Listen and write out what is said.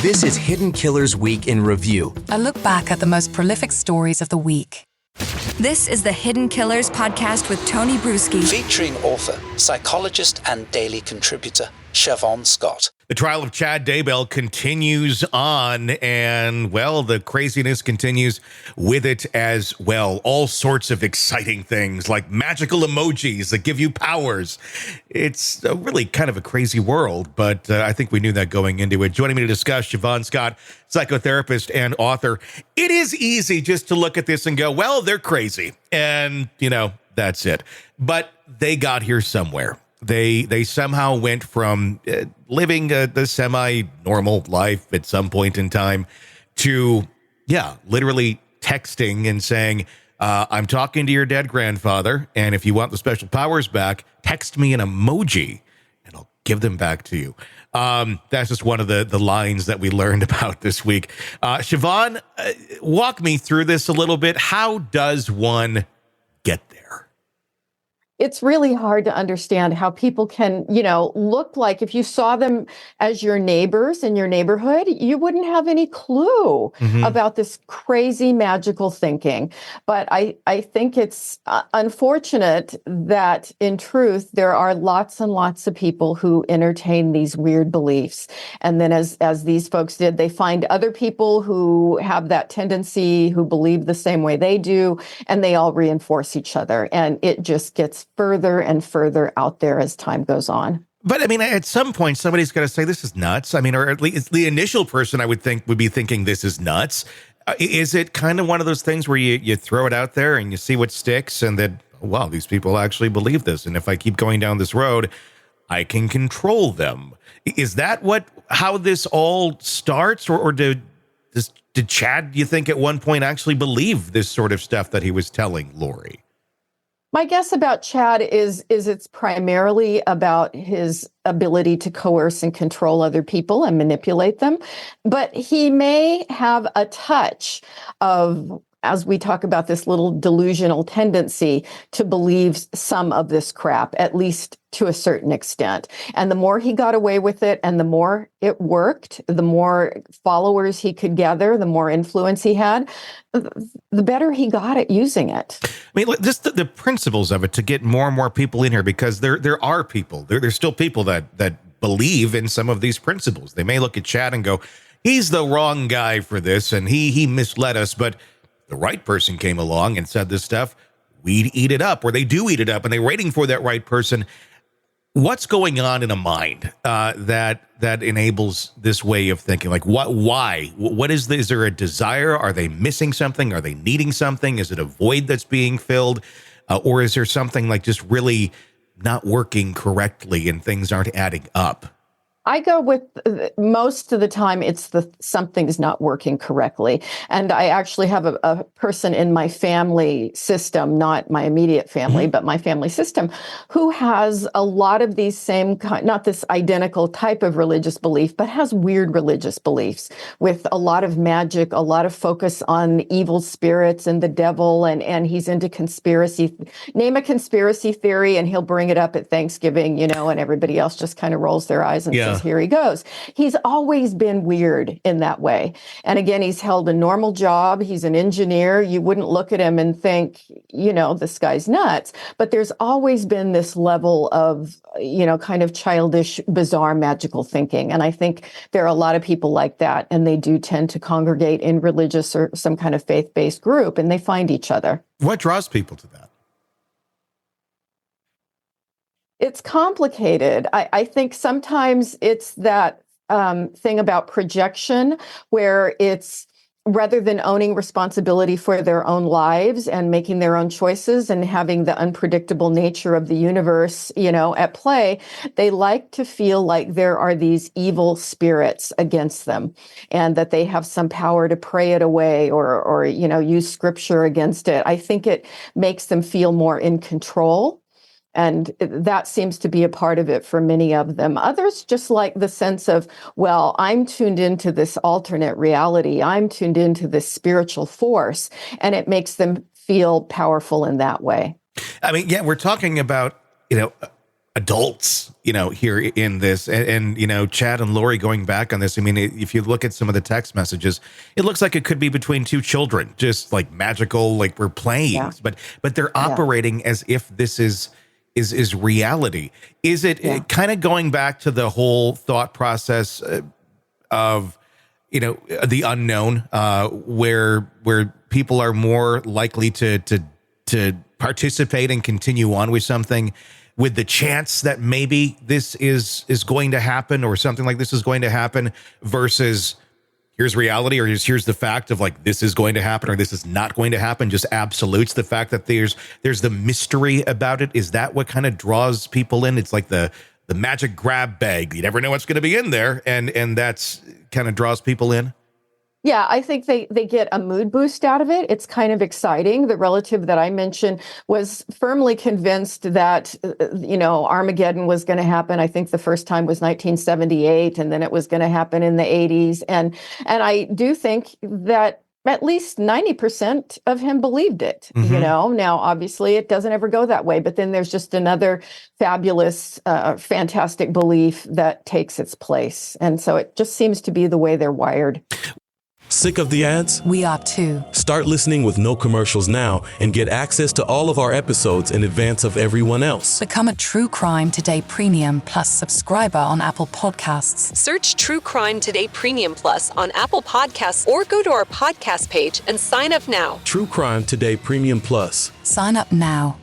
This is Hidden Killers Week in Review. A look back at the most prolific stories of the week. This is the Hidden Killers podcast with Tony Brueski. Featuring author, psychologist, and daily contributor, Siobhan Scott. The trial of Chad Daybell continues on, and, well, the craziness continues with it as well. All sorts of exciting things, like magical emojis that give you powers. It's really kind of a crazy world, but I think we knew that going into it. Joining me to discuss, Siobhan Scott, psychotherapist and author. It is easy just to look at this and go, well, they're crazy, and, that's it. But they got here somewhere. They somehow went from living the semi-normal life at some point in time to, literally texting and saying, I'm talking to your dead grandfather, and if you want the special powers back, text me an emoji, and I'll give them back to you. That's just one of the lines that we learned about this week. Siobhan, walk me through this a little bit. How does one get there? It's really hard to understand how people can, look like, if you saw them as your neighbors in your neighborhood, you wouldn't have any clue about this crazy magical thinking. But I think it's unfortunate that in truth, there are lots and lots of people who entertain these weird beliefs. And then as these folks did, they find other people who have that tendency, who believe the same way they do, and they all reinforce each other. And it just gets further and further out there as time goes on. But I mean, at some point, somebody's got to say this is nuts. I mean, or at least the initial person I would think would be thinking this is nuts. Is it kind of one of those things where you throw it out there and you see what sticks, and that, wow, these people actually believe this, and if I keep going down this road, I can control them? Is that how this all starts, or did Chad, you think, at one point actually believe this sort of stuff that he was telling Lori? My guess about Chad is it's primarily about his ability to coerce and control other people and manipulate them. But he may have a touch of, as we talk about this little delusional tendency to believe some of this crap, at least to a certain extent. And the more he got away with it and the more it worked, the more followers he could gather, the more influence he had, the better he got at using it. I mean, just the principles of it to get more and more people in here, because there are people, there's still people that believe in some of these principles. They may look at Chad and go, he's the wrong guy for this, and he misled us, but the right person came along and said this stuff, we'd eat it up, or they do eat it up, and they're waiting for that right person. What's going on in a mind that enables this way of thinking? Like, why? What is is there a desire? Are they missing something? Are they needing something? Is it a void that's being filled? Or is there something like just really not working correctly and things aren't adding up? I go with most of the time it's something's not working correctly. And I actually have a person in my family system, not my immediate family, but my family system, who has a lot of these same not this identical type of religious belief, but has weird religious beliefs with a lot of magic, a lot of focus on evil spirits and the devil. And he's into conspiracy. Name a conspiracy theory and he'll bring it up at Thanksgiving, and everybody else just kind of rolls their eyes and says, here he goes. He's always been weird in that way. And again, he's held a normal job. He's an engineer. You wouldn't look at him and think, this guy's nuts. But there's always been this level of, kind of childish, bizarre, magical thinking. And I think there are a lot of people like that. And they do tend to congregate in religious or some kind of faith-based group, and they find each other. What draws people to that? It's complicated. I think sometimes it's that thing about projection, where it's rather than owning responsibility for their own lives and making their own choices and having the unpredictable nature of the universe, at play, they like to feel like there are these evil spirits against them and that they have some power to pray it away or use scripture against it. I think it makes them feel more in control. And that seems to be a part of it for many of them. Others just like the sense of, well, I'm tuned into this alternate reality. I'm tuned into this spiritual force, and it makes them feel powerful in that way. I mean, yeah, we're talking about, a adults, here in this. And Chad and Lori, going back on this, I mean, if you look at some of the text messages, it looks like it could be between two children, just like magical, like we're playing, but they're operating as if this is reality. Is it kind of going back to the whole thought process of, the unknown, where people are more likely to participate and continue on with something with the chance that maybe this is going to happen, or something like this is going to happen, versus here's reality, or here's the fact of like, this is going to happen or this is not going to happen, just absolutes the fact that there's the mystery about it. Is that what kind of draws people in? It's like the magic grab bag. You never know what's going to be in there. And that's kind of draws people in. Yeah, I think they get a mood boost out of it. It's kind of exciting. The relative that I mentioned was firmly convinced that, Armageddon was going to happen. I think the first time was 1978, and then it was going to happen in the 80s. And I do think that at least 90% of him believed it, Now, obviously, it doesn't ever go that way. But then there's just another fabulous, fantastic belief that takes its place. And so it just seems to be the way they're wired. Sick of the ads? We are too. Start listening with no commercials now and get access to all of our episodes in advance of everyone else. Become a True Crime Today Premium Plus subscriber on Apple Podcasts. Search True Crime Today Premium Plus on Apple Podcasts or go to our podcast page and sign up now. True Crime Today Premium Plus. Sign up now.